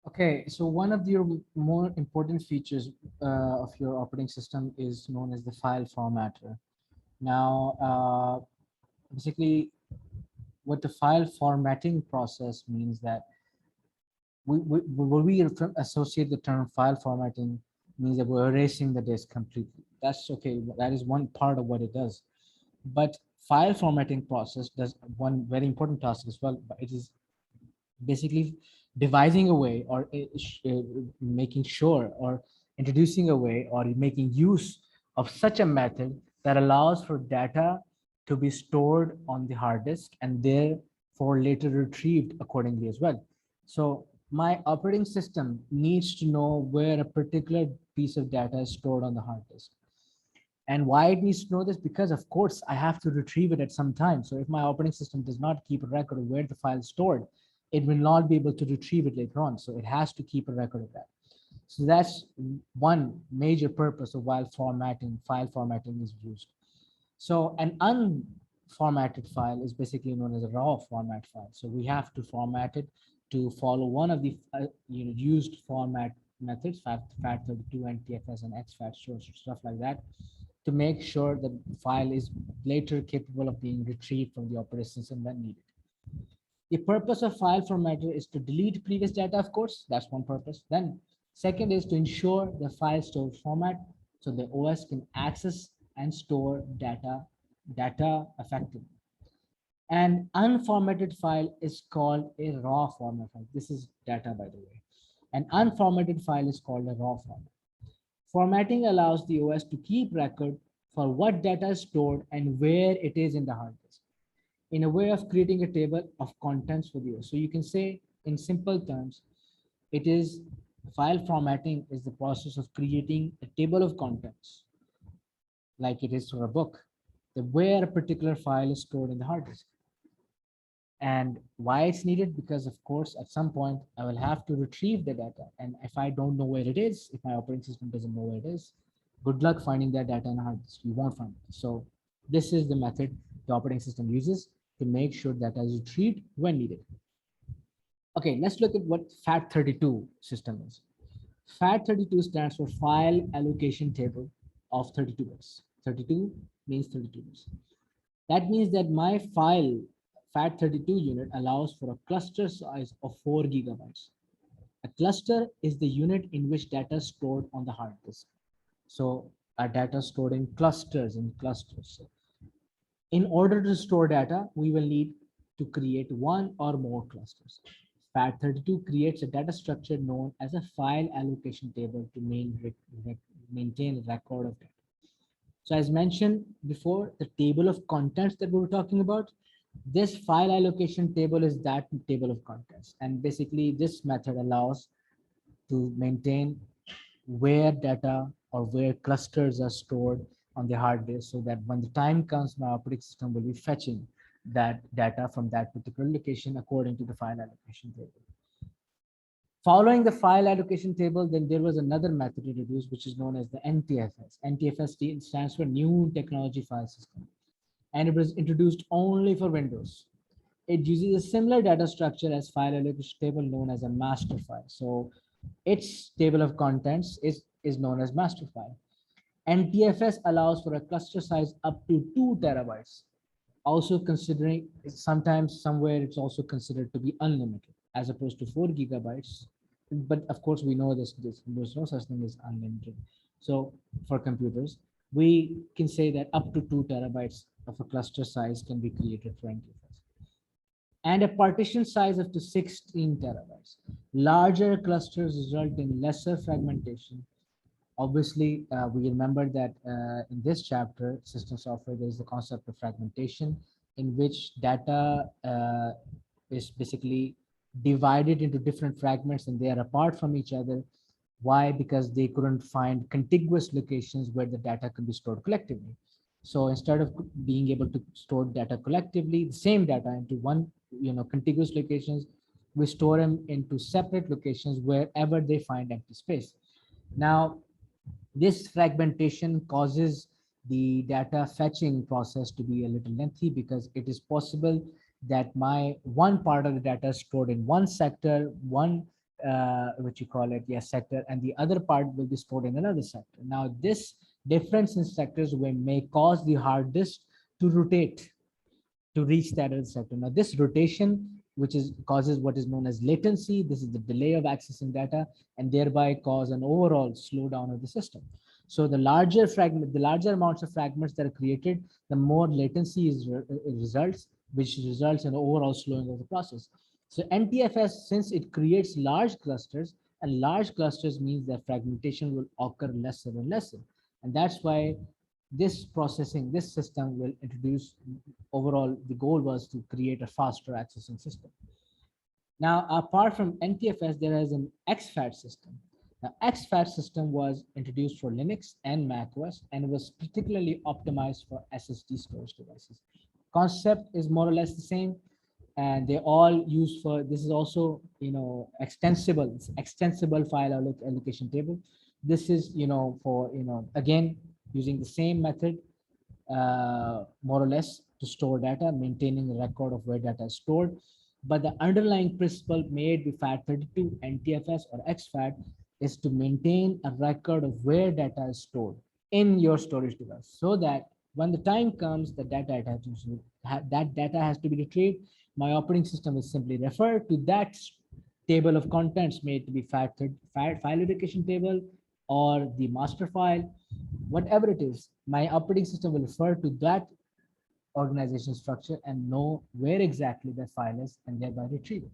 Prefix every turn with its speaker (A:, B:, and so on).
A: Okay, so one of your more important features of your operating system is known as the file formatter. Now, basically, what the file formatting process means that when we associate the term file formatting means that we're erasing the disk completely. That's okay. That is one part of what it does. But file formatting process does one very important task as well. But it is basically devising a way or making sure or introducing a way or making use of such a method that allows for data to be stored on the hard disk and therefore later retrieved accordingly as well. So my operating system needs to know where a particular piece of data is stored on the hard disk. And why it needs to know this? Because of course I have to retrieve it at some time. So if my operating system does not keep a record of where the file is stored, it will not be able to retrieve it later on. So it has to keep a record of that. So that's one major purpose of while formatting, file formatting is used. So an unformatted file is basically known as a raw format file. So we have to format it to follow one of the used format methods, FAT32, NTFS, and Exfat, stuff like that, to make sure that the file is later capable of being retrieved from the operating system when needed. The purpose of file formatter is to delete previous data, of course, that's one purpose. Then second is to ensure the file storage format so the OS can access and store data effectively. An unformatted file is called a raw format file. This is data, by the way. An unformatted file is called a raw format. Formatting allows the OS to keep record for what data is stored and where it is in the hard disk, in a way of creating a table of contents for the OS. So you can say in simple terms, it is file formatting is the process of creating a table of contents like it is for a book, the where a particular file is stored in the hard disk. And why it's needed? Because of course, at some point I will have to retrieve the data. And if I don't know where it is, if my operating system doesn't know where it is, good luck finding that data in a hard disk. You won't find it. So this is the method the operating system uses to make sure data is retrieved when needed. Okay, let's look at what FAT32 system is. FAT32 stands for File Allocation Table of 32 bits. 32 means 32 bits. That means that my file FAT32 unit allows for a cluster size of 4 gigabytes. A cluster is the unit in which data is stored on the hard disk. So our data is stored in clusters. So in order to store data, we will need to create one or more clusters. FAT32 creates a data structure known as a file allocation table to maintain a record of data. So as mentioned before, the table of contents that we were talking about, this file allocation table is that table of contents. And basically this method allows to maintain where data or where clusters are stored on the hard disk so that when the time comes, my operating system will be fetching that data from that particular location according to the file allocation table. Following the file allocation table, then there was another method introduced, which is known as the NTFS. NTFS stands for New Technology File System, and it was introduced only for Windows. It uses a similar data structure as file allocation table known as a master file. So its table of contents is known as master file. NTFS allows for a cluster size up to 2 terabytes. Also considering sometimes somewhere it's also considered to be unlimited as opposed to 4 gigabytes. But of course we know there's no such thing as unlimited. So for computers, we can say that up to 2 terabytes of a cluster size can be created for NTFS. And a partition size up to 16 terabytes. Larger clusters result in lesser fragmentation. Obviously, we remember that in this chapter, system software, there is the concept of fragmentation in which data is basically divided into different fragments and they are apart from each other. Why? Because they couldn't find contiguous locations where the data could be stored collectively. So instead of being able to store data collectively, the same data into one, contiguous locations, we store them into separate locations wherever they find empty space. Now, this fragmentation causes the data fetching process to be a little lengthy because it is possible that my one part of the data is stored in one sector, one which you call it, yes, sector, and the other part will be stored in another sector. Now, this difference in sectors may cause the hard disk to rotate to reach that other sector. Now, this rotation, which is causes what is known as latency, this is the delay of accessing data, and thereby cause an overall slowdown of the system. So the larger fragment, the larger amounts of fragments that are created, the more latency results, which results in overall slowing of the process. So NTFS, since it creates large clusters, and large clusters means that fragmentation will occur lesser and lesser. And that's why this system will introduce, overall, the goal was to create a faster accessing system. Now, apart from NTFS, there is an Exfat system. Now, Exfat system was introduced for Linux and Mac OS and was particularly optimized for SSD storage devices. Concept is more or less the same, and they all use for, this is also, extensible, it's extensible file allocation table. This is, for, again, using the same method, more or less, to store data, maintaining a record of where data is stored. But the underlying principle made with FAT32, NTFS, or Exfat is to maintain a record of where data is stored in your storage device, so that when the time comes, that data has to be retrieved, my operating system will simply refer to that table of contents, made to be file allocation table or the master file, whatever it is, my operating system will refer to that organization structure and know where exactly that file is, and thereby retrieve it.